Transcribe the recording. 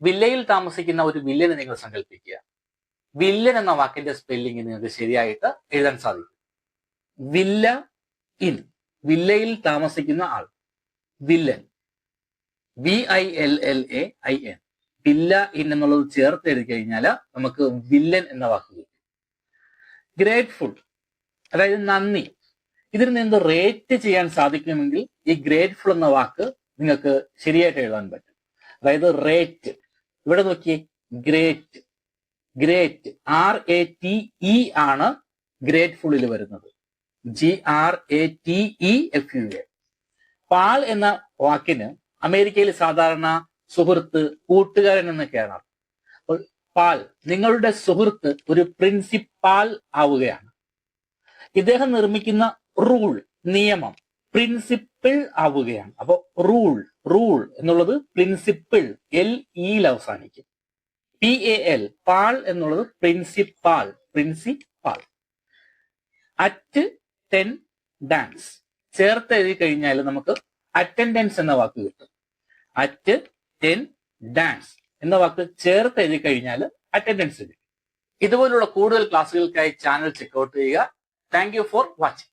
വില്ലയിൽ താമസിക്കുന്ന ഒരു വില്ലനെ നിങ്ങൾ സങ്കല്പിക്കുക. വില്ലൻ എന്ന വാക്കിന്റെ സ്പെല്ലിംഗ് നിങ്ങൾക്ക് ശരിയായിട്ട് എഴുതാൻ സാധിക്കും. വില്ല ഇൻ, വില്ലയിൽ താമസിക്കുന്ന ആൾ, വില്ലൻ. VILLAIN, വില്ല ഇൻ എന്നുള്ളത് ചേർത്ത് എഴുതി കഴിഞ്ഞാൽ നമുക്ക് വില്ലൻ എന്ന വാക്ക് കിട്ടും. ഗ്രേറ്റ്ഫുൾ, അതായത് നന്ദി. ഇതിൽ നിന്ന് റേറ്റ് ചെയ്യാൻ സാധിക്കുമെങ്കിൽ ഈ ഗ്രേറ്റ്ഫുൾ എന്ന വാക്ക് നിങ്ങൾക്ക് ശരിയായിട്ട് എഴുതാൻ പറ്റും. അതായത് റേറ്റ്. ഇവിടെ നോക്കിയേ, ഗ്രേറ്റ്, ഗ്രേറ്റ്, RATE ആണ് ഗ്രേറ്റ്ഫുള്ളിൽ വരുന്നത്, GRATEFUL. പാൾ എന്ന വാക്കിന് അമേരിക്കയിൽ സാധാരണ സുഹൃത്ത്, കൂട്ടുകാരൻ എന്നൊക്കെയാണ്. അപ്പോൾ പാൾ, നിങ്ങളുടെ സുഹൃത്ത് ഒരു പ്രിൻസിപ്പാൾ ആവുകയാണ്. ഇദ്ദേഹം നിർമ്മിക്കുന്ന റൂൾ, നിയമം, പ്രിൻസിപ്പിൾ ആവുകയാണ്. അപ്പൊ റൂൾ, റൂൾ എന്നുള്ളത് പ്രിൻസിപ്പിൾ, LE അവസാനിക്കും. PAL, പാൾ എന്നുള്ളത് പ്രിൻസിപ്പാൾ, പ്രിൻസിപ്പാൾ. അറ്റ് 10 ഡാൻസ് ചേർത്ത് എഴുതി കഴിഞ്ഞാൽ നമുക്ക് അറ്റൻഡൻസ് എന്ന വാക്ക് കിട്ടും. അറ്റ് 10 ഡാൻസ് എന്ന വാക്ക് ചേർത്ത് എഴുതി കഴിഞ്ഞാൽ അറ്റൻഡൻസ് കിട്ടും. ഇതുപോലുള്ള കൂടുതൽ ക്ലാസ്സുകൾക്കായി ചാനൽ ചെക്കൗട്ട് ചെയ്യുക. Thank you for watching.